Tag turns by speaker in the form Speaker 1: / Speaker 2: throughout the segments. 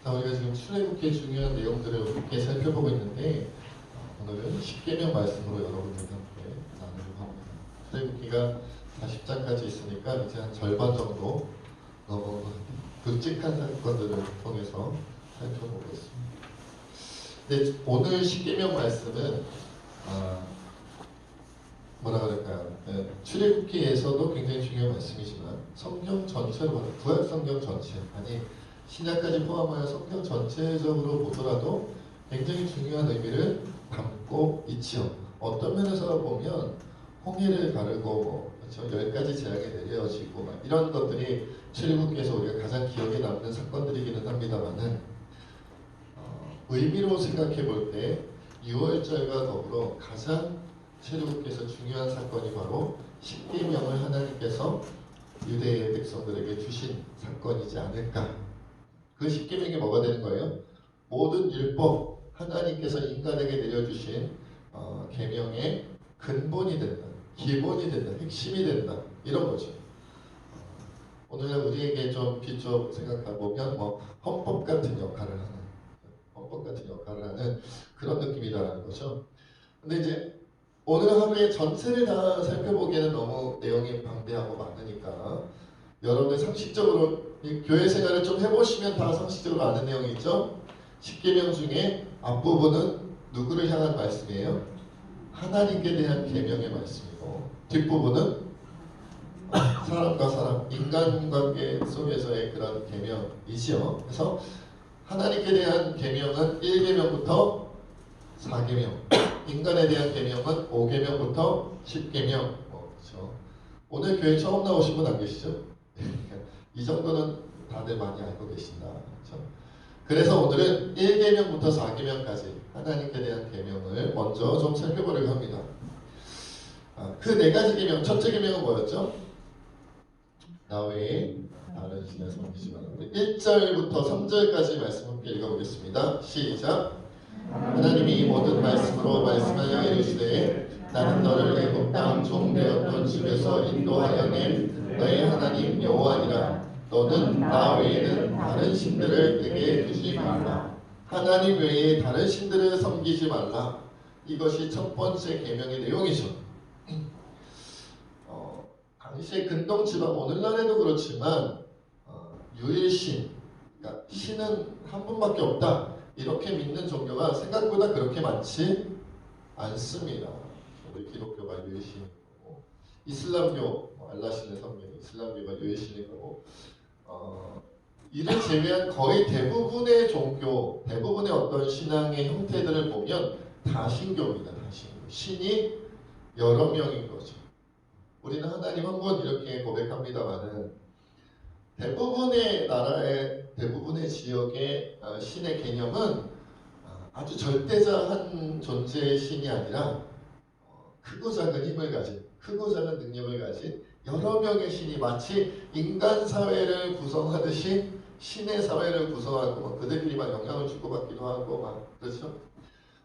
Speaker 1: 자, 우리가 지금 출애굽기의 중요한 내용들을 함께 살펴보고 있는데 오늘은 십계명 말씀으로 여러분들과 함께 나누려고 합니다. 출애굽기가 40장까지 있으니까 이제 한 절반 정도 너무 굵직한 사건들을 통해서 살펴보겠습니다. 근데 오늘 십계명 말씀은 뭐라 그럴까요? 출애굽기에서도 굉장히 중요한 말씀이지만 성경 전체로 보면 구약 성경 전체 아니 신약까지 포함하여 성경 전체적으로 보더라도 굉장히 중요한 의미를 담고 있지요. 어떤 면에서 보면 홍해를 가르고 그렇죠? 10가지 재앙이 내려지고 이런 것들이 출애굽기에서 우리가 가장 기억에 남는 사건들이기는 합니다만은 의미로 생각해 볼 때 6월절과 더불어 가장 출애굽기에서 중요한 사건이 바로 십계명을 하나님께서 유대의 백성들에게 주신 사건이지 않을까. 그 십계명이 뭐가 되는 거예요? 모든 율법 하나님께서 인간에게 내려주신 계명의 근본이 된다, 기본이 된다, 핵심이 된다 이런 거죠. 오늘날 우리에게 좀 비추어 생각해보면 헌법 같은 역할을 하는 그런 느낌이라는 거죠. 근데 이제 오늘 하루에 전체를 다 살펴보기에는 너무 내용이 방대하고 많으니까 여러분들 상식적으로 교회 생활을 좀 해보시면 다 상식적으로 아는 내용이 있죠. 십계명 중에 앞부분은 누구를 향한 말씀이에요? 하나님께 대한 계명의 말씀이고 뒷부분은 사람과 사람, 인간관계 속에서의 그런 계명이지요. 그래서 하나님께 대한 계명은 1계명부터 4계명, 인간에 대한 계명은 5계명부터 10계명. 그렇죠. 오늘 교회 처음 나오신 분 안 계시죠? 이 정도는 다들 많이 알고 계신다. 그렇죠? 그래서 오늘은 1계명부터 4계명까지 하나님께 대한 계명을 먼저 좀 살펴보려고 합니다. 그 4가지 계명, 첫째 계명은 뭐였죠? 나 외에 다른 신을 섬기지 말라. 1절부터 3절까지 말씀 함께 읽어보겠습니다. 시작. 하나님이 모든 말씀으로 말씀하여 이르시되 나는 너를 애굽 땅 종되었던 집에서 인도하여 낸 너의 하나님 여호와니라. 너는 나 외에는 다른 신들을 내게 두지 말라. 하나님 외에 다른 신들을 섬기지 말라. 이것이 첫 번째 계명의 내용이죠. 당시의 근동 지방, 오늘날에도 그렇지만 유일신, 그러니까 신은 한 분밖에 없다 이렇게 믿는 종교가 생각보다 그렇게 많지 않습니다. 우리 기독교가 유일신이고 이슬람교 알라신을 섬기는 이슬람교가 유일신이고 이를 제외한 거의 대부분의 종교, 대부분의 어떤 신앙의 형태들을 보면 다 신교입니다. 다 신교. 신이 여러 명인 거죠. 우리는 하나님 한 분 이렇게 고백합니다만은 대부분의 나라의 대부분의 지역의 신의 개념은 아주 절대자한 존재의 신이 아니라 크고 작은 힘을 가진, 크고 작은 능력을 가진 여러 명의 신이 마치 인간 사회를 구성하듯이 신의 사회를 구성하고 그들끼리 영향을 주고받기도 하고 그렇죠?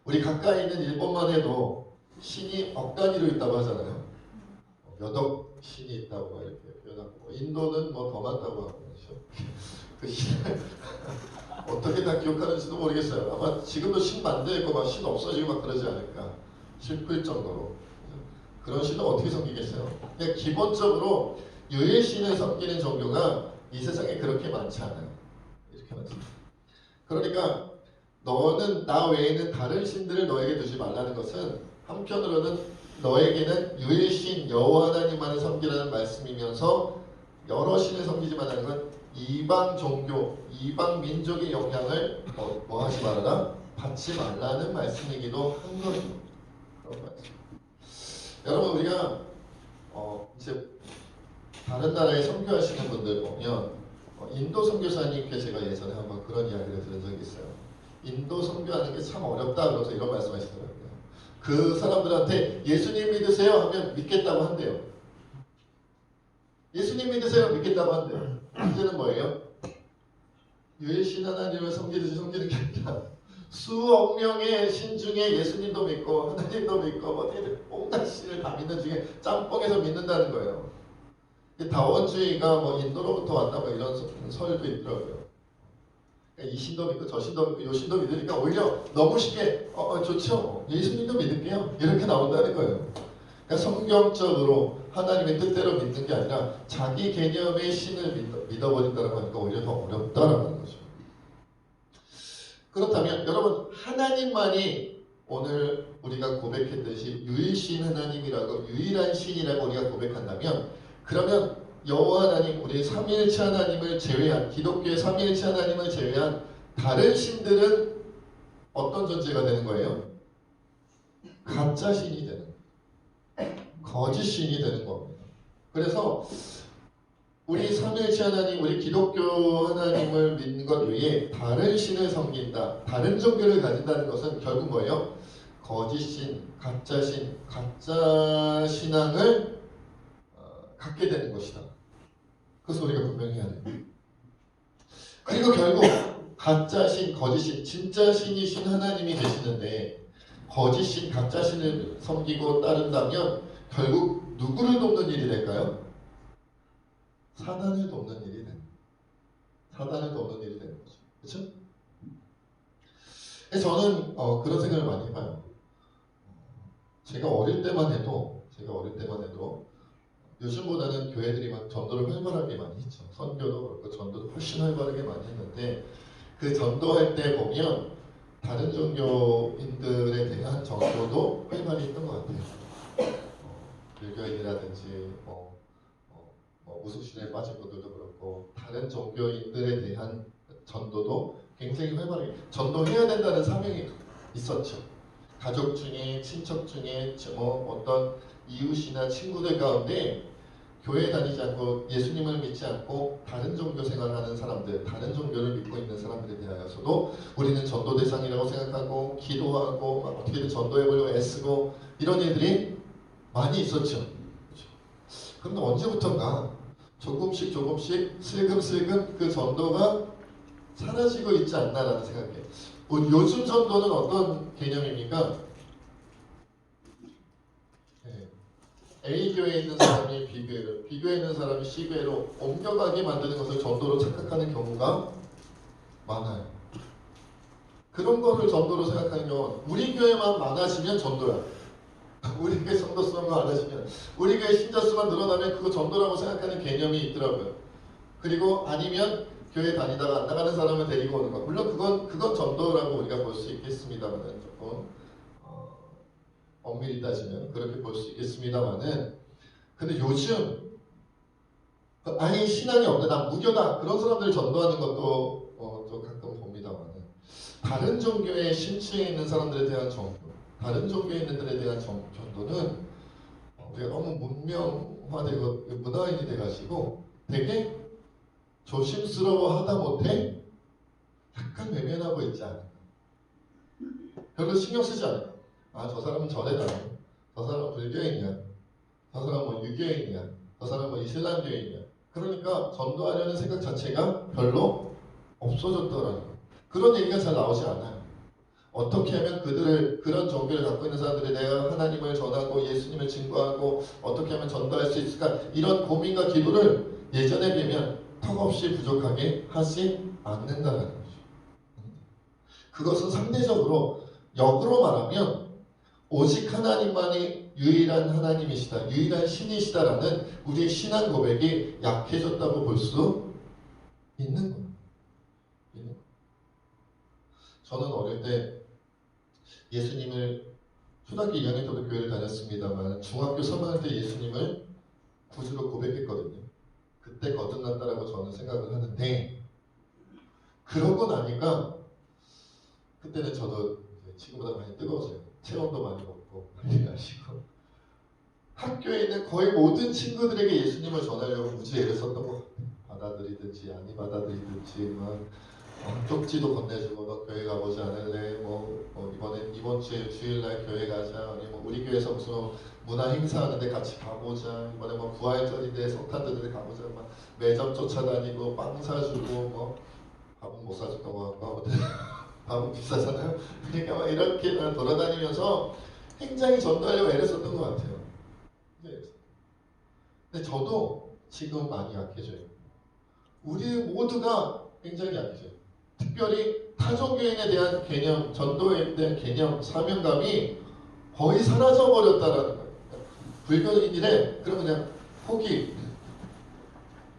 Speaker 1: 우리 가까이 있는 일본만 해도 신이 억 단위로 있다고 하잖아요. 몇 억 신이 있다고 이렇게 표현하고 인도는 더 많다고 하고 그렇죠? 그 신을 어떻게 다 기억하는지도 모르겠어요. 아마 지금도 신 만들고 신 없어지고 그러지 않을까 싶을 정도로. 그런 신을 어떻게 섬기겠어요? 그냥 기본적으로 유일신을 섬기는 종교가 이 세상에 그렇게 많지 않아요. 이렇게 많습니다. 그러니까 너는 나 외에는 다른 신들을 너에게 두지 말라는 것은 한편으로는 너에게는 유일신 여호와 하나님만을 섬기라는 말씀이면서 여러 신을 섬기지 말라는 건 이방 종교, 이방 민족의 영향을 뭐 하지 말아라? 받지 말라는 말씀이기도 한 거죠. 그런 말씀. 여러분 우리가 이제 다른 나라에 선교하시는 분들 보면 인도 선교사님께 제가 예전에 한번 그런 이야기를 들은 적이 있어요. 인도 선교하는 게 참 어렵다 그러면서 이런 말씀하시더라고요. 그 사람들한테 예수님 믿으세요 하면 믿겠다고 한대요. 예수님 믿으세요 믿겠다고 한대요. 문제는 뭐예요? 유일신 하나님을 섬기듯이 섬기는 게 아니라 수억 명의 신 중에 예수님도 믿고 하나님도 믿고 온갖 신을 다 믿는 중에 짬뽕에서 믿는다는 거예요. 다원주의가 인도로부터 왔다 이런 설도 있더라고요. 이 신도 믿고 저 신도 믿고 요 신도 믿으니까 오히려 너무 쉽게 좋죠. 예수님도 믿을게요. 이렇게 나온다는 거예요. 그러니까 성경적으로 하나님의 뜻대로 믿는 게 아니라 자기 개념의 신을 믿어버린다고 하니까 오히려 더 어렵다라는 거죠. 그렇다면 여러분 하나님만이 오늘 우리가 고백했듯이 유일신 하나님이라고 유일한 신이라고 우리가 고백한다면 그러면 여호와 하나님 우리 삼위일체 하나님을 제외한 기독교의 삼위일체 하나님을 제외한 다른 신들은 어떤 존재가 되는 거예요? 가짜 신이 되는 거예요. 거짓 신이 되는 겁니다. 그래서 우리 삼위일체 하나님, 우리 기독교 하나님을 믿는 것 외에 다른 신을 섬긴다, 다른 종교를 가진다는 것은 결국 뭐예요? 거짓 신, 가짜 신, 가짜 신앙을 갖게 되는 것이다. 그래서 우리가 분명히 해야 돼요. 그리고 결국 가짜 신, 거짓 신, 진짜 신이신 하나님이 계시는데 거짓 신, 가짜 신을 섬기고 따른다면 결국 누구를 돕는 일이 될까요? 사단을 돕는 일이 되는 사단을 돕는 일이 되는 거죠. 그렇죠? 저는 그런 생각을 많이 해봐요. 제가 어릴 때만 해도 요즘보다는 교회들이 막 전도를 활발하게 많이 했죠. 선교도 그렇고 전도도 훨씬 활발하게 많이 했는데 그 전도할 때 보면 다른 종교인들에 대한 전도도 활발히 했던 것 같아요. 불교인이라든지 무속신에 빠진 분들도 그렇고 다른 종교인들에 대한 전도도 굉장히 활발하게 전도해야 된다는 사명이 있었죠. 가족 중에 친척 중에 어떤 이웃이나 친구들 가운데 교회 다니지 않고 예수님을 믿지 않고 다른 종교 생활하는 사람들, 다른 종교를 믿고 있는 사람들에 대하여서도 우리는 전도 대상이라고 생각하고 기도하고 막 어떻게든 전도해보려고 애쓰고 이런 일들이 많이 있었죠. 그런데 언제부턴가 조금씩 슬금슬금 그 전도가 사라지고 있지 않나라는 생각이에요. 요즘 전도는 어떤 개념입니까? A 교회에 있는 사람이 B 교회로, B 교회에 있는 사람이 C 교회로 옮겨가게 만드는 것을 전도로 착각하는 경우가 많아요. 그런 거를 전도로 생각하는 경우는 우리 교회만 많아지면 전도야. 우리 교회 성도 수가 많아지면, 우리 교회 신자 수만 늘어나면 그거 전도라고 생각하는 개념이 있더라고요. 그리고 아니면 교회 다니다가 안 나가는 사람을 데리고 오는 거. 물론 그건 전도라고 우리가 볼 수 있겠습니다만은 조금 엄밀히 따지면 그렇게 볼 수 있겠습니다만은 근데 요즘 아예 신앙이 없다, 난 무교다 그런 사람들 전도하는 것도 좀 가끔 봅니다만은 다른 종교의 심취해 있는 사람들에 대한 전도, 다른 종교에 있는 들에 대한 전도는 우리가 너무 문명화되고 문화인이 돼가지고 되게 조심스러워 하다 못해 약간 외면하고 있지 않을까. 별로 신경 쓰지 않아요. 저 사람은 절에다, 저 사람은 불교인이야, 저 사람은 유교인이야, 저 사람은 이슬람교인이야. 그러니까 전도하려는 생각 자체가 별로 없어졌더라고요. 그런 얘기가 잘 나오지 않아요. 어떻게 하면 그런 종교를 갖고 있는 사람들에 대해 하나님을 전하고 예수님을 증거하고 어떻게 하면 전도할 수 있을까, 이런 고민과 기도를 예전에 비하면 턱없이 부족하게 하지 않는다는 거죠. 그것은 상대적으로 역으로 말하면 오직 하나님만이 유일한 하나님이시다, 유일한 신이시다라는 우리의 신앙 고백이 약해졌다고 볼 수 있는 거예요. 저는 어릴 때 예수님을 초등학교 2학년 때부터 교회를 다녔습니다만 중학교 3학년 때 예수님을 구주로 고백했거든요. 그때 거듭났다라고 저는 생각을 하는데 그러고 나니까 그때는 저도 지금보다 많이 뜨거워져요. 체온도 많이 높고 많이 가시고 학교에 있는 거의 모든 친구들에게 예수님을 전하려고 무지 애를 썼던 것 같아요. 받아들이든지 아니 받아들이든지 쪽지도 건네주고 너 교회 가보지 않을래? 이번 주에 주일날 교회 가자. 아니 우리 교회에서 무슨 문화 행사하는데 같이 가보자. 이번에 부활절인데 성탄 드는데 가보자. 막 매점 쫓아다니고 빵 사주고 밥은 못 사줬다고 하고 밥은 비싸잖아요. 그러니까 막 이렇게 돌아다니면서 굉장히 전도하려고 애를 썼던 것 같아요. 근데 저도 지금 많이 약해져요. 우리 모두가 굉장히 약해져요. 특별히 타종교인에 대한 개념, 전도에 대한 개념, 사명감이 거의 사라져 버렸다라는 거예요. 불교인이래, 그러면 그냥 포기.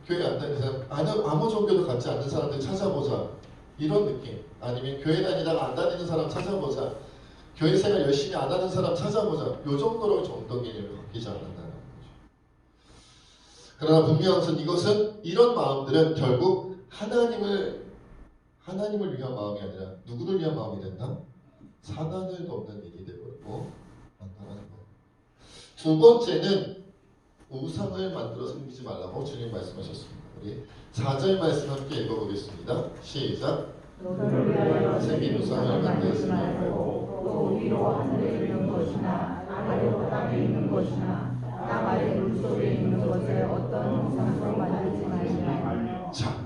Speaker 1: 교회 안 다니는 사람, 아무 종교도 갖지 않는 사람들 찾아보자. 이런 느낌. 아니면 교회 다니다가 안 다니는 사람 찾아보자. 교회 생활 열심히 안 하는 사람 찾아보자. 요 정도로 정도 개념이 바뀌지 않는다는 거죠. 그러나 분명한 것은 이것은 이런 마음들은 결국 하나님을 위한 마음이 아니라 누구를 위한 마음이 된다? 사단을 돕는 일이 되고 만나는 거예요. 두 번째는 우상을 만들어 섬기지 말라고 주님 말씀하셨습니다. 우리 4절 말씀 함께 읽어보겠습니다. 시작.
Speaker 2: 너를 위하여
Speaker 1: 생긴 우상을 만들지
Speaker 2: 말고 또 위로 하늘에 있는 것이나 아래로 땅에 있는 것이나 땅 아래 물속에 있는 것에 어떤 우상도 만들지 말며.
Speaker 1: 자,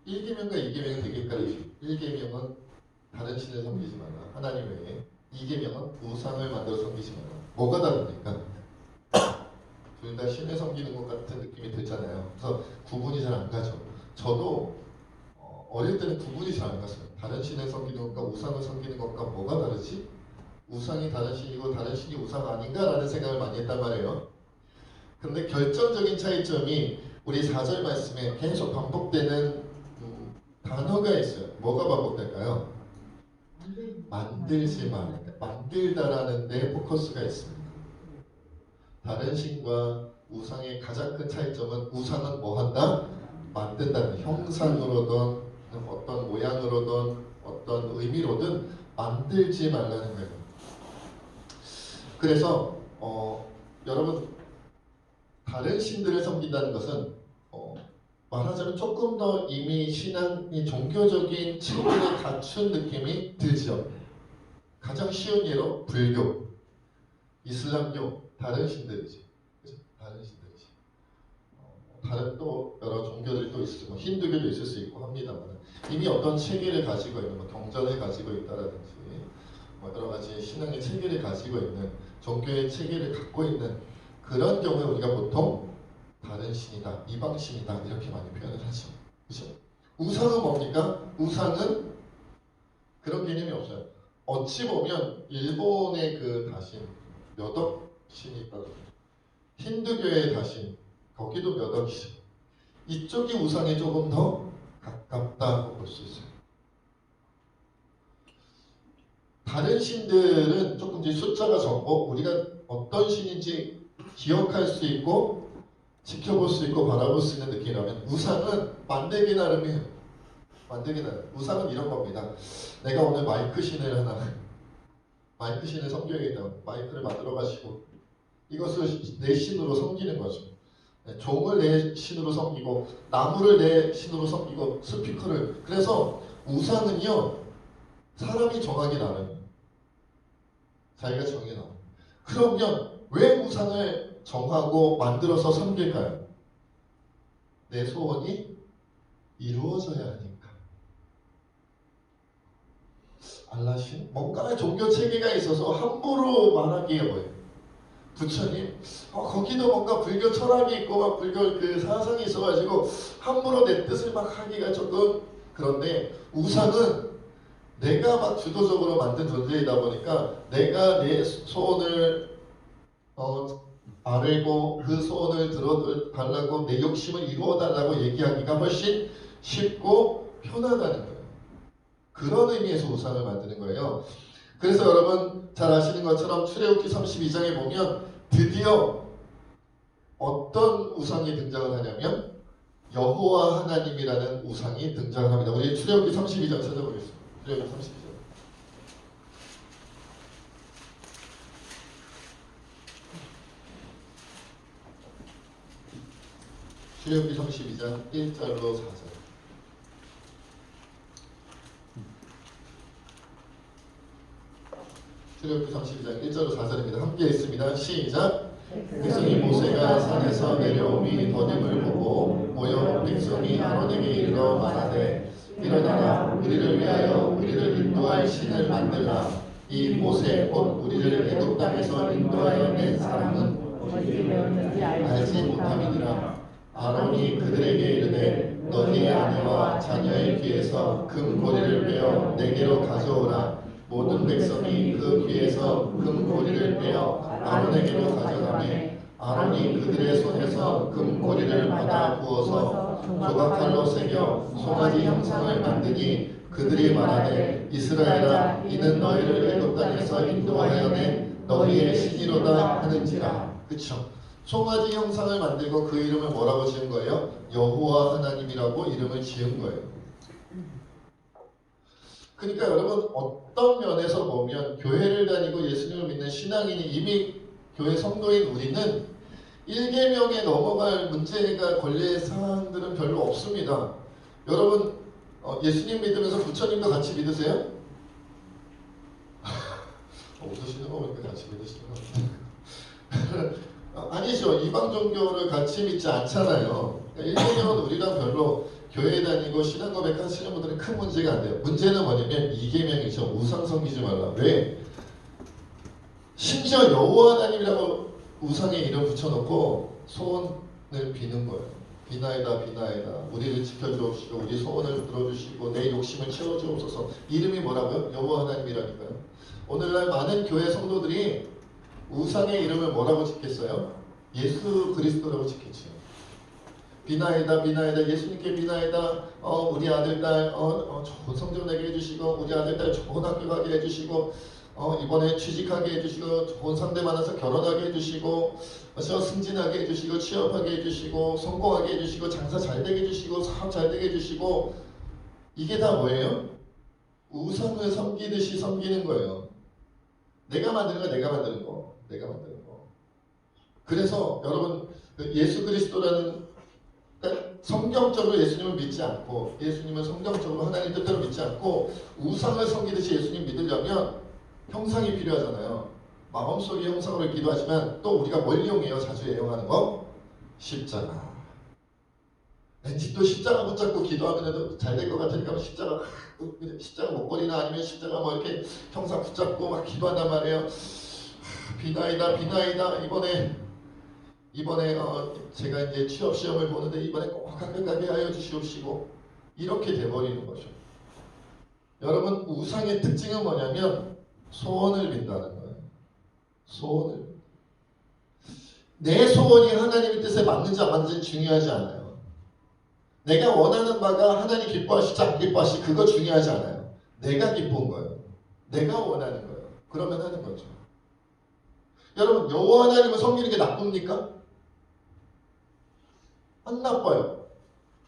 Speaker 1: 1계명과 2계명이 되게까지 1계명은 다른 신을 섬기지 마라. 하나님 외에. 2계명은 우상을 만들어 섬기지 마라. 뭐가 다릅니까? 둘 다 신을 섬기는 것 같은 느낌이 들잖아요. 그래서 구분이 잘 안 가죠. 저도 어릴 때는 구분이 잘 안 갔어요. 다른 신을 섬기는 것과 우상을 섬기는 것과 뭐가 다르지? 우상이 다른 신이고 다른 신이 우상 아닌가라는 생각을 많이 했단 말이에요. 그런데 결정적인 차이점이 우리 4절 말씀에 계속 반복되는 단어가 있어요. 뭐가 반복될까요? 만들지 마. 만들다라는 데 포커스가 있습니다. 다른 신과 우상의 가장 큰 차이점은 우상은 뭐 한다? 만든다는 형상으로든 어떤 모양으로든 어떤 의미로든 만들지 말라는 거예요. 그래서 여러분 다른 신들을 섬긴다는 것은 말하자면 조금 더 이미 신앙이 종교적인 체계를 갖춘 느낌이 들죠. 가장 쉬운 예로 불교, 이슬람교, 다른 신들이지. 그렇죠? 다른 신들이지. 다른 또 여러 종교들이 또 있을 수 있고 힌두교도 있을 수 있고 합니다만 이미 어떤 체계를 가지고 있는 경전을 가지고 있다라든지 여러 가지 신앙의 체계를 가지고 있는 종교의 체계를 갖고 있는 그런 경우에 우리가 보통 다른 신이다, 이방신이다 이렇게 많이 표현을 하죠. 그렇죠? 우상은 뭡니까? 우상은 그런 개념이 없어요. 어찌 보면 일본의 그 다신 몇억 신이 있다고 힌두교의 다신 거기도 몇억이죠. 이쪽이 우상에 조금 더 가깝다고 볼 수 있어요. 다른 신들은 조금 이제 숫자가 적고 우리가 어떤 신인지 기억할 수 있고 지켜볼 수 있고 바라볼 수 있는 느낌이라면 우상은 만들기 나름이에요. 만들기 나름. 우상은 이런 겁니다. 내가 오늘 마이크 신을 하나 마이크 신을 섬겨야겠다. 마이크를 만들어 가지고 이것을 내 신으로 섬기는 거죠. 종을 내 신으로 섬기고 나무를 내 신으로 섬기고 스피커를. 그래서 우상은요 사람이 정하기 나름. 자기가 정해 나름. 그러면 왜 우상을 정하고 만들어서 섬길까요? 내 소원이 이루어져야 하니까. 알라신? 뭔가 종교 체계가 있어서 함부로 말하기에 뭐예요? 부처님, 거기도 뭔가 불교 철학이 있고 막 불교 그 사상이 있어가지고 함부로 내 뜻을 막 하기가 조금 그런데 우상은 내가 막 주도적으로 만든 존재이다 보니까 내가 내 소원을 아뢰고 그 소원을 들어달라고 내 욕심을 이루어달라고 얘기하기가 훨씬 쉽고 편하다는 거예요. 그런 의미에서 우상을 만드는 거예요. 그래서 여러분 잘 아시는 것처럼 출애굽기 32장에 보면 드디어 어떤 우상이 등장을 하냐면 여호와 하나님이라는 우상이 등장을 합니다. 우리 출애굽기 32장 찾아보겠습니다. 출애굽기 32장. 출애굽기 32장 1절로 4절. 출애굽기 32장 1절로 4절입니다. 함께 읽습니다. 시작. 백성이 모세가 산에서 내려오니 더님을 보고 모여 백성이 아론에게 이르러 말하되 일어나라 우리를 위하여 우리를 인도할 신을 만들라. 이 모세 곧 우리를 애굽 땅에서 인도하여 낸 사람은
Speaker 2: 어디에 배웠는지
Speaker 1: 알지 못함이니라. 아론이 그들에게 이르되 너희의 아내와 자녀의 귀에서 금고리를 빼어 내게로 가져오라. 모든 백성이 그 귀에서 금고리를 빼어 아론에게로 가져가매 아론이 그들의 손에서 금고리를 받아 부어서 조각칼로 새겨 송아지 형상을 만드니 그들이 말하되 이스라엘아 이는 너희를 애굽 땅에서 인도하여 낸 너희의 신이로다 하는지라. 그쵸? 송아지 형상을 만들고 그 이름을 뭐라고 지은 거예요? 여호와 하나님이라고 이름을 지은 거예요. 그러니까 여러분 어떤 면에서 보면 교회를 다니고 예수님을 믿는 신앙인이 이미 교회 성도인 우리는 1계명에 넘어갈 문제가 권리의 사항들은 별로 없습니다. 여러분 예수님 믿으면서 부처님도 같이 믿으세요? 웃으시는 거 보니까 같이 믿으시는 거 아니죠. 이방 종교를 같이 믿지 않잖아요. 1계명은 우리랑 별로 교회 다니고 신앙 고백하시는 분들은 큰 문제가 안 돼요. 문제는 뭐냐면 2계명이죠. 우상 섬기지 말라. 왜? 심지어 여호와 하나님이라고 우상에 이름 붙여놓고 소원을 비는 거예요. 비나이다 비나이다 우리를 지켜주옵시고 우리 소원을 들어주시고 내 욕심을 채워주옵소서. 이름이 뭐라고요? 여호와 하나님이라니까요. 오늘날 많은 교회 성도들이 우상의 이름을 뭐라고 짓겠어요? 예수 그리스도라고 짓겠죠. 비나이다 비나이다 예수님께 비나이다 우리 아들딸 좋은 성적 내게 해주시고 우리 아들딸 좋은 학교 가게 해주시고 이번에 취직하게 해주시고 좋은 상대 만나서 결혼하게 해주시고 승진하게 해주시고 취업하게 해주시고 성공하게 해주시고 장사 잘 되게 해주시고 사업 잘 되게 해주시고 이게 다 뭐예요? 우상을 섬기듯이 섬기는 거예요. 내가 만드는 거 내가 만드는 거 내가 만드는 거. 그래서 여러분 예수 그리스도라는 성경적으로 예수님을 믿지 않고 예수님을 성경적으로 하나님 뜻대로 믿지 않고 우상을 섬기듯이 예수님 믿으려면 형상이 필요하잖아요. 마음속의 형상으로 기도하지만 또 우리가 뭘 이용해요? 자주 애용하는 거? 십자가. 왠지 또 십자가 붙잡고 기도하면 잘 될 것 같으니까 십자가 목걸이나 아니면 십자가 뭐 이렇게 형상 붙잡고 막 기도한단 말이에요. 비나이다 비나이다 이번에 제가 이제 취업 시험을 보는데 이번에 꼭 합격하게 하여 주시옵시고 이렇게 돼버리는 거죠. 여러분 우상의 특징은 뭐냐면 소원을 빈다는 거예요. 소원을. 내 소원이 하나님의 뜻에 맞는지 안 맞는지 중요하지 않아요. 내가 원하는 바가 하나님 기뻐하실지 안 기뻐하실지 그거 중요하지 않아요. 내가 기쁜 거예요. 내가 원하는 거예요. 그러면 하는 거죠. 여러분 여호와 하나님을 섬기는 게 나쁩니까? 안 나빠요.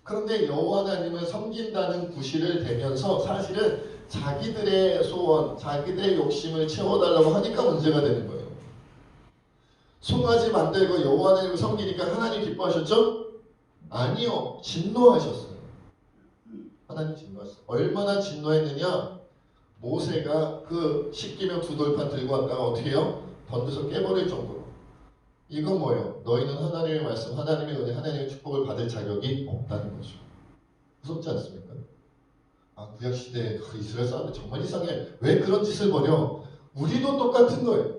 Speaker 1: 그런데 여호와 하나님을 섬긴다는 구실을 대면서 사실은 자기들의 소원, 자기들의 욕심을 채워달라고 하니까 문제가 되는 거예요. 송아지 만들고 여호와 하나님을 섬기니까 하나님 기뻐하셨죠? 아니요. 진노하셨어요. 하나님 진노하셨어요. 얼마나 진노했느냐? 모세가 그 십계명 두 돌판 들고 왔다가 어떻게 해요? 던져서 깨버릴 정도로. 이건 뭐예요? 너희는 하나님의 말씀, 하나님의 은혜, 하나님의 축복을 받을 자격이 없다는 거죠. 무섭지 않습니까? 구약시대 이스라엘 사람들 정말 이상해. 왜 그런 짓을 벌여? 우리도 똑같은 거예요.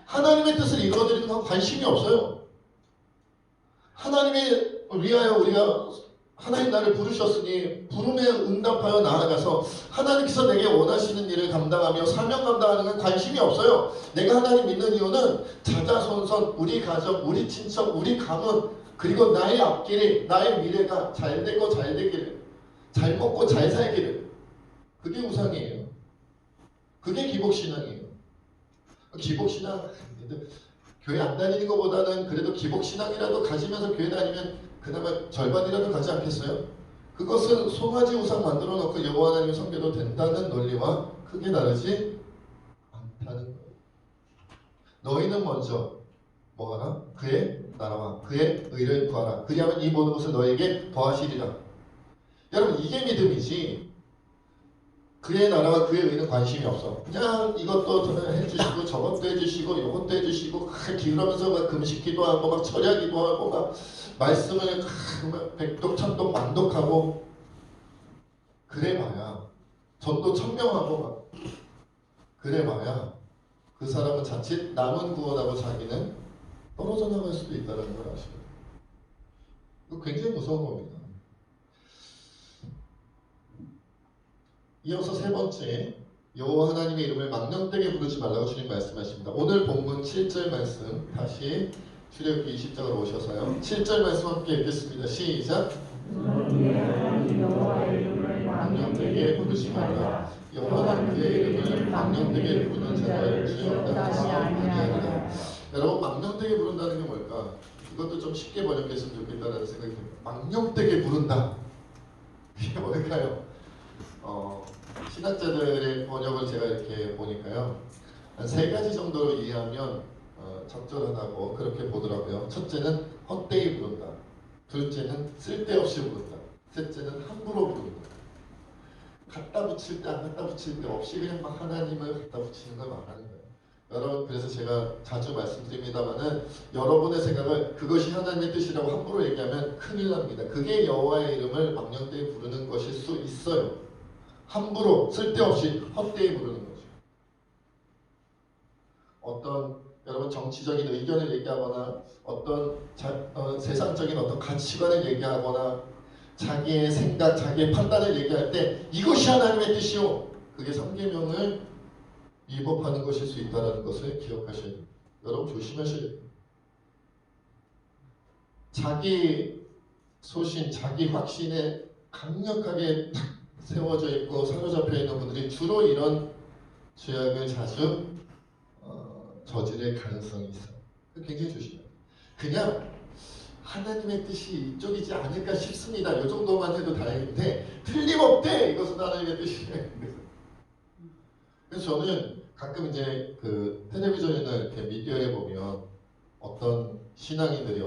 Speaker 1: 하나님의 뜻을 이루어드리는 건 관심이 없어요. 하나님의 위하여 우리가 하나님 나를 부르셨으니 부름에 응답하여 나아가서 하나님께서 내게 원하시는 일을 감당하며 사명 감당하는 건 관심이 없어요. 내가 하나님 믿는 이유는 자자손손, 우리 가정, 우리 친척, 우리 가문 그리고 나의 앞길이 나의 미래가 잘 되고 잘 되기를 잘 먹고 잘 살기를. 그게 우상이에요. 그게 기복신앙이에요. 기복신앙 교회 안 다니는 것보다는 그래도 기복신앙이라도 가지면서 교회 다니면 그나마 절반이라도 가지 않겠어요? 그것은 송아지 우상 만들어 놓고 여호와 하나님을 섬겨도 된다는 논리와 크게 다르지 않다는 거예요. 너희는 먼저 뭐하라? 그의 나라와 그의 의를 구하라. 그리하면 이 모든 것을 너에게 더하시리라. 여러분 이게 믿음이지 그의 나라와 그의 의는 관심이 없어. 그냥 이것도 해주시고 저것도 해주시고 이것도 해주시고 기울면서 막 금식기도 하고 막 철야기도 하고 막 말씀을 백독 천독 만독하고 그래봐야 전도 천명하고 막 그래봐야 그 사람은 자칫 남은 구원하고 자기는 떨어져 나갈 수도 있다는 걸 아시거든요. 이거 굉장히 무서운 겁니다. 이어서 세 번째, 여호와 하나님의 이름을 망령되게 부르지 말라고 주님 말씀하십니다. 오늘 본문 7절 말씀 다시 출애굽기 20장으로 오셔서요. 7절 말씀 함께 읽겠습니다. 시작.
Speaker 2: 너희의 하나님 여호와의 이름을 망령되게 부르지 말라.
Speaker 1: 여호와는 그의 이름을 망령되게 부르는 자를 지었다시 아니하리라. 여러분, 망령되게 부른다는 게 뭘까? 이것도 좀 쉽게 번역했으면 좋겠다는 생각이 듭니다. 망령되게 부른다. 이게 뭘까요? 신학자들의 번역을 제가 이렇게 보니까요, 한 세 가지 정도로 이해하면 적절하다고 그렇게 보더라고요. 첫째는 헛되이 부른다. 둘째는 쓸데없이 부른다. 셋째는 함부로 부른다. 갖다 붙일 때 안 갖다 붙일 때 없이 그냥 막 하나님을 갖다 붙이는 걸 말하는 거예요. 여러분, 그래서 제가 자주 말씀드립니다만은 여러분의 생각을 그것이 하나님의 뜻이라고 함부로 얘기하면 큰일 납니다. 그게 여호와의 이름을 망령되이 부르는 것일 수 있어요. 함부로 쓸데없이 헛되이 부르는 거죠. 어떤 여러분 정치적인 의견을 얘기하거나 어떤 세상적인 어떤 가치관을 얘기하거나 자기의 생각, 자기의 판단을 얘기할 때 이것이 하나님의 뜻이요, 그게 삼계명을 위법하는 것일 수 있다는 것을 기억하셔야 됩니다. 여러분 조심하셔야 됩니다. 자기 소신, 자기 확신에 강력하게 세워져 있고 사로잡혀 있는 분들이 주로 이런 죄악을 자주 저지를 가능성이 있어요. 굉장히 조심해야 돼요. 그냥 하나님의 뜻이 이쪽이지 않을까 싶습니다. 이 정도만 해도 다행인데 틀림없대 이것은 하나님의 뜻이에요. 그래서 저는 가끔 이제 그 텔레비전이나 이렇게 미디어에 보면 어떤 신앙인들이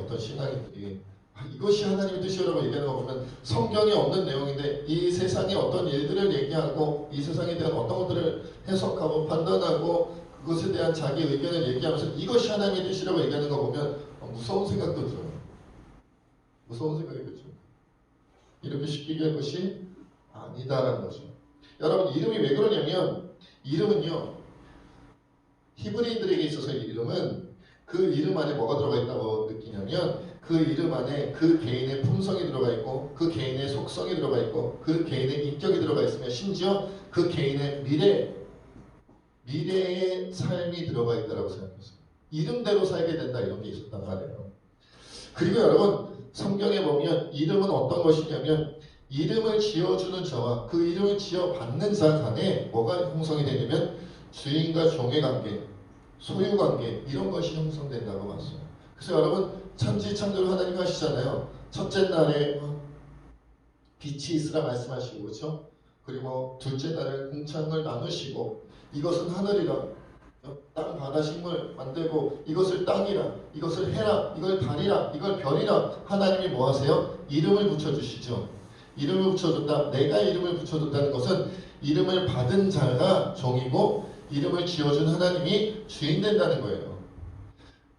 Speaker 1: 이것이 하나님의 뜻이라고 얘기하는 거 보면 성경에 없는 내용인데 이 세상의 어떤 일들을 얘기하고 이 세상에 대한 어떤 것들을 해석하고 판단하고 그것에 대한 자기 의견을 얘기하면서 이것이 하나님의 뜻이라고 얘기하는 거 보면 무서운 생각도 들어요. 무서운 생각이 들죠. 이렇게 쉽게 얘기할 것이 아니다라는 거죠. 여러분, 이름이 왜 그러냐면 이름은요, 히브리인들에게 있어서 이 이름은 그 이름 안에 뭐가 들어가 있다고 느끼냐면 그 이름 안에 그 개인의 품성이 들어가 있고 그 개인의 속성이 들어가 있고 그 개인의 인격이 들어가 있으며 심지어 그 개인의 미래의 삶이 들어가 있다고 생각했어요. 이름대로 살게 된다, 이런 게 있었단 말이에요. 그리고 여러분, 성경에 보면 이름은 어떤 것이냐면 이름을 지어주는 자와 그 이름을 지어받는 자 간에 뭐가 형성이 되냐면 주인과 종의 관계, 소유 관계, 이런 것이 형성된다고 봤어요. 그래서 여러분, 천지창조를 하나님 하시잖아요. 첫째 날에 빛이 있으라 말씀하시고, 그렇죠? 그리고 둘째 날에 공창을 나누시고, 이것은 하늘이라, 땅 바다 식물 만들고, 이것을 땅이라, 이것을 해라, 이걸 달이라, 이걸 별이라. 하나님이 뭐 하세요? 이름을 붙여주시죠. 이름을 붙여줬다. 내가 이름을 붙여줬다는 것은 이름을 받은 자가 종이고 이름을 지어준 하나님이 주인 된다는 거예요.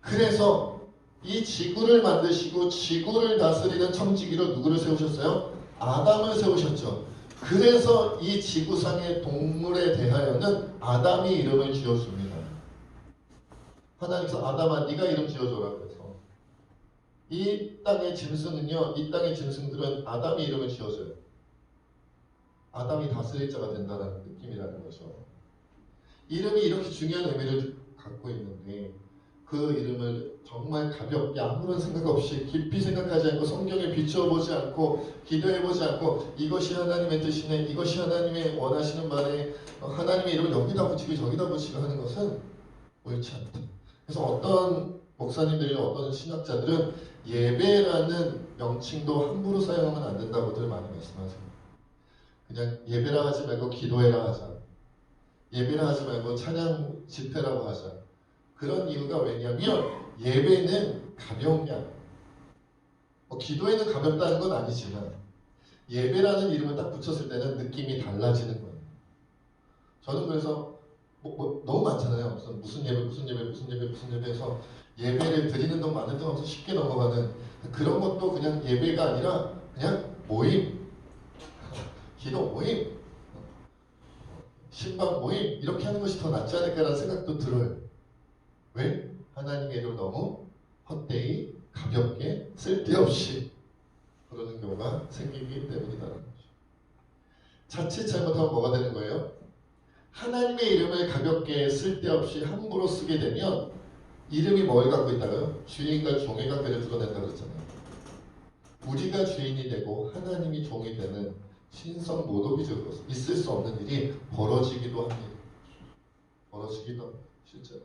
Speaker 1: 그래서 이 지구를 만드시고 지구를 다스리는 청지기로 누구를 세우셨어요? 아담을 세우셨죠. 그래서 이 지구상의 동물에 대하여는 아담이 이름을 지어줍니다. 하나님께서 아담아 네가 이름 지어줘라 그래서 이 땅의 짐승은요, 이 땅의 짐승들은 아담이 이름을 지어줘요. 아담이 다스릴 자가 된다는 느낌이라는 거죠. 이름이 이렇게 중요한 의미를 갖고 있는데 그 이름을 정말 가볍게 아무런 생각 없이 깊이 생각하지 않고 성경에 비추어보지 않고 기도해보지 않고 이것이 하나님의 뜻이네, 이것이 하나님의 원하시는 말에 하나님의 이름을 여기다 붙이고 저기다 붙이고 하는 것은 옳지 않다. 그래서 어떤 목사님들이나 어떤 신학자들은 예배라는 명칭도 함부로 사용하면 안 된다고들 많이 말씀하세요. 그냥 예배라 하지 말고 기도해라 하자. 예배라 하지 말고 찬양 집회라고 하자. 그런 이유가 왜냐면 예배는 가벼운 게 아니에요. 기도에는 가볍다는 건 아니지만 예배라는 이름을 딱 붙였을 때는 느낌이 달라지는 거예요. 저는 그래서 너무 많잖아요. 무슨 예배 해서 예배를 드리는 동 마는 동 없어 쉽게 넘어가는 그런 것도 그냥 예배가 아니라 그냥 모임, 기도 모임, 신방 모임 이렇게 하는 것이 더 낫지 않을까라는 생각도 들어요. 왜? 하나님의 이름을 너무 헛되이 가볍게 쓸데없이 부르는 경우가 생기기 때문이라는 거죠. 자칫 잘못하면 뭐가 되는 거예요? 하나님의 이름을 가볍게 쓸데없이 함부로 쓰게 되면 이름이 뭘 갖고 있다고요? 주인과 종의 관계를 드러낸다고 그랬잖아요. 우리가 주인이 되고 하나님이 종이 되는 신성 모독이죠. 있을 수 없는 일이 벌어지기도 합니다. 벌어지기도 합니다. 실제로.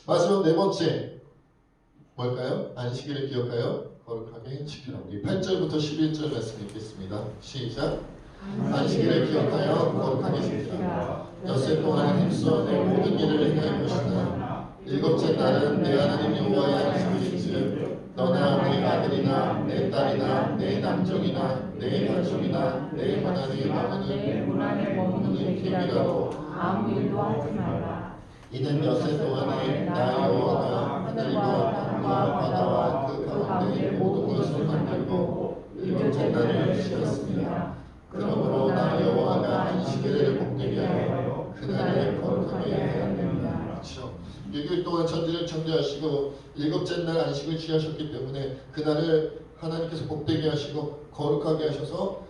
Speaker 1: 마지막 네 번째 뭘까요? 안식일을 기억하여 거룩하게 지키라. 우리 8절부터 11절 말씀 읽겠습니다. 시작. 안식일을 기억하여 거룩하게 지키라. 엿새 동안 힘써 내 모든 일을 행할 것이나 일곱째 날은 내 하나님 여호와의 안식일이지 너나 내 아들이나 내 딸이나 내 남종이나 내 가족이나 내 문 안에 머무는 객이라도
Speaker 2: 아무 일도 하지 말라.
Speaker 1: 이는 엿새 동안에 나 여호와가 하늘과 땅과 바다와 그 가운데 모든 것을 만들고 일곱째 날을 지었습니다. 그러므로 나 여호와가 안식일을 복되게 하여 그날을 거룩하게 하였느니라. 그렇죠. 6일 동안 천지를 창조하시고 일곱째 날 안식을 취하셨기 때문에 그날을 하나님께서 복되게 하시고 거룩하게 하셔서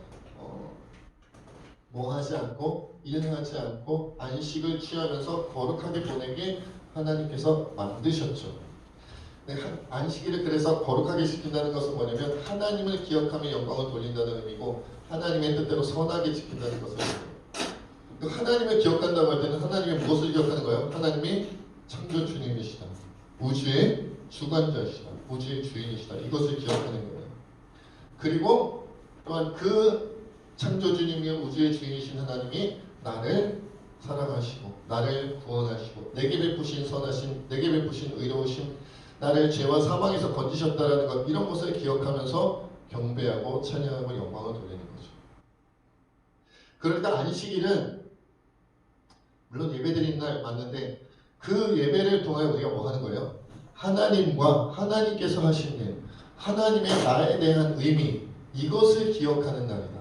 Speaker 1: 뭐 하지 않고 일하지 않고 안식을 취하면서 거룩하게 보내게 하나님께서 만드셨죠. 안식일을 그래서 거룩하게 지킨다는 것은 뭐냐면 하나님을 기억하며 영광을 돌린다는 의미고 하나님의 뜻대로 선하게 지킨다는 것을 하나님을 기억한다고 할 때는 하나님의 무엇을 기억하는 거예요? 하나님이 창조 주님이시다. 우주의 주관자이시다. 우주의 주인이시다. 이것을 기억하는 거예요. 그리고 또한 그 창조주님이 우주의 주인이신 하나님이 나를 사랑하시고 나를 구원하시고 내게 베푸신 선하심, 내게 베푸신 의로우심, 나를 죄와 사망에서 건지셨다라는 것, 이런 것을 기억하면서 경배하고 찬양하고 영광을 돌리는 거죠. 그러니까 안식일은 물론 예배드리는 날 맞는데 그 예배를 통하여 우리가 뭐 하는 거예요? 하나님과 하나님께서 하신 일, 하나님의 나에 대한 의미, 이것을 기억하는 날이다.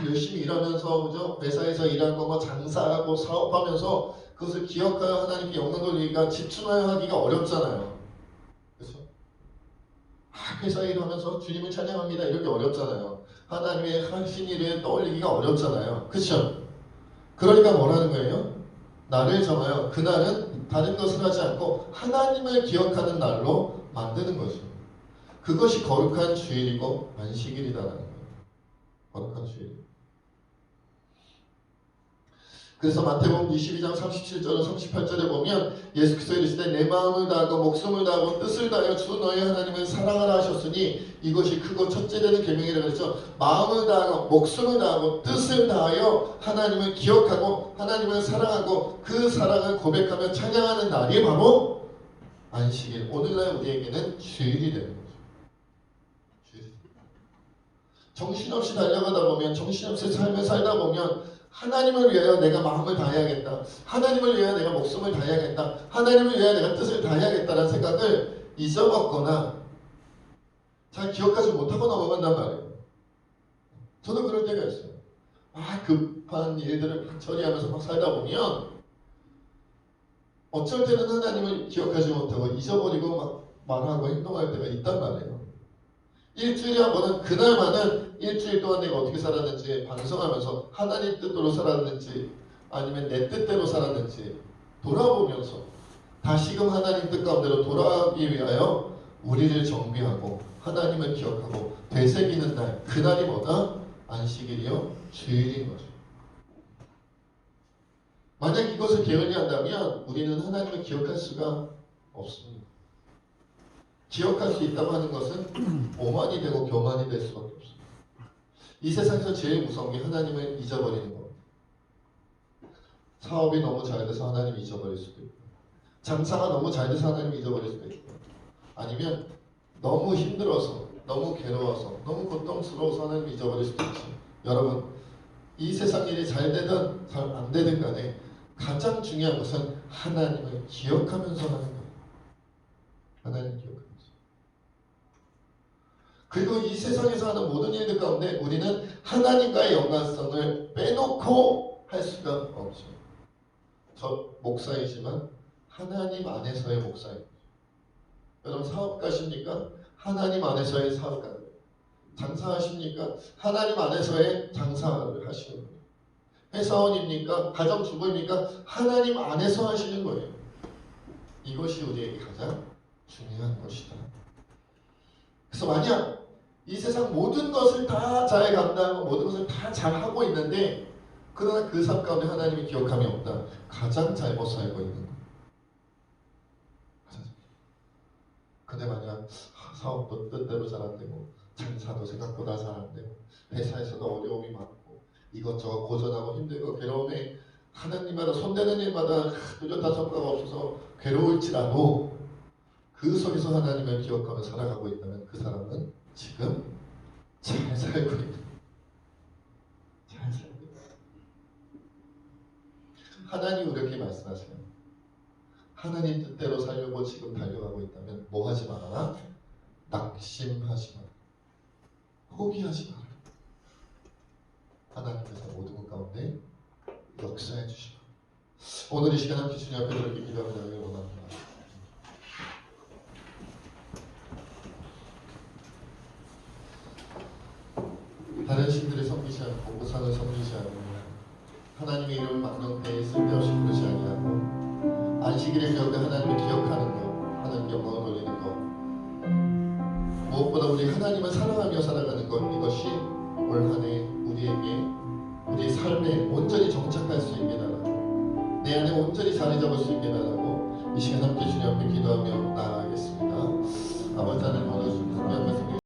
Speaker 1: 열심히 일하면서 그죠? 회사에서 일한 거 장사하고 사업하면서 그것을 기억하여 하나님께 영광 돌리기가 집중하여 하기가 어렵잖아요. 그렇죠? 회사 일하면서 주님을 찬양합니다. 이렇게 어렵잖아요. 하나님의 하신 일을 떠올리기가 어렵잖아요. 그렇죠? 그러니까 뭐라는 거예요? 나를 정하여 그날은 다른 것을 하지 않고 하나님을 기억하는 날로 만드는 거죠. 그것이 거룩한 주일이고 안식일이라는 거예요. 거룩한 주일. 그래서 마태복음 22장 37절로 38절에 보면 예수께서 이르시되 내 마음을 다하고 목숨을 다하고 뜻을 다하여 주 너희 하나님을 사랑하라 하셨으니 이것이 크고 첫째 되는 계명이라 그랬죠. 마음을 다하고 목숨을 다하고 뜻을 다하여 하나님을 기억하고 하나님을 사랑하고 그 사랑을 고백하며 찬양하는 날이 바로 안식일, 오늘날 우리에게는 주일이 되는 거죠. 주일. 정신없이 달려가다 보면, 정신없이 삶을 살다 보면 하나님을 위하여 내가 마음을 다해야겠다, 하나님을 위하여 내가 목숨을 다해야겠다, 하나님을 위하여 내가 뜻을 다해야겠다는 생각을 잊어먹거나 잘 기억하지 못하고 넘어간단 말이에요. 저도 그럴 때가 있어요. 급한 일들을 막 처리하면서 막 살다 보면 어쩔 때는 하나님을 기억하지 못하고 잊어버리고 막 말하고 행동할 때가 있단 말이에요. 일주일에 한 번은 그날만은 일주일 동안 내가 어떻게 살았는지 반성하면서 하나님 뜻대로 살았는지 아니면 내 뜻대로 살았는지 돌아보면서 다시금 하나님 뜻 가운데로 돌아가기 위하여 우리를 정비하고 하나님을 기억하고 되새기는 날, 그날이 뭐다? 안식일이요? 주일인 거죠. 만약 이것을 게을리한다면 우리는 하나님을 기억할 수가 없습니다. 기억할 수 있다고 하는 것은 오만이 되고 교만이 될 수밖에 없습니다. 이 세상에서 제일 무서운 게 하나님을 잊어버리는 겁니다. 사업이 너무 잘 돼서 하나님을 잊어버릴 수도 있고, 장사가 너무 잘 돼서 하나님을 잊어버릴 수도 있고, 아니면 너무 힘들어서, 너무 괴로워서, 너무 고통스러워서 하나님을 잊어버릴 수도 있죠. 여러분, 이 세상 일이 잘 되든 잘 안 되든 간에 가장 중요한 것은 하나님을 기억하면서 하는 거예요. 하나님을 기억하면서. 그리고 이 세상에서 하는 모든 일들 가운데 우리는 하나님과의 연관성을 빼놓고 할 수가 없죠. 저 목사이지만 하나님 안에서의 목사입니다. 여러분 사업가십니까? 하나님 안에서의 사업가입니다. 장사하십니까? 하나님 안에서의 장사를 하시는 거예요. 회사원입니까? 가정주부입니까? 하나님 안에서 하시는 거예요. 이것이 우리에게 가장 중요한 것이다. 그래서 만약 이 세상 모든 것을 다 잘 감당하고 모든 것을 다 잘하고 있는데 그러나 그 삶 가운데 하나님이 기억함이 없다. 가장 잘못 살고 있는 거예요. 근데 만약 사업도 뜻대로 잘 안 되고 장사도 생각보다 잘 안 되고 회사에서도 어려움이 많고 이것저것 고전하고 힘들고 괴로움에 하나님마다 손대는 일마다 뚜렷한 성과가 없어서 괴로울지라도 그 속에서 하나님을 기억하며 살아가고 있다면 그 사람은 지금 잘 살고 있는 거예요. 잘 살고 있는 거예요. 하나님 이렇게 말씀하세요. 하나님 뜻대로 살려고 지금 달려가고 있다면 뭐 하지 말아라? 낙심하지 마라. 포기하지 마라. 하나님께서 모든 것 가운데 역사해 주시고 오늘 이 시간 함께 주님 앞에 이렇게 기도하기를 원합니다. 다른 신들을 섬기지 않고 우상을 섬기지 않고 하나님의 이름을 막는 데에 쓸데없이 부르지 아니하고 안식일에 기억해 하나님을 기억하는 것, 하나님 영광을 돌리는 것, 무엇보다 우리 하나님을 사랑하며 살아가는 것, 이것이 올 한 해 우리에게 우리 삶에 온전히 정착할 수 있게 달라고 내 안에 온전히 자리 잡을 수 있게 달라고 이 시간 함께 주님 앞에 기도하며 나아가겠습니다. 아버지 하나님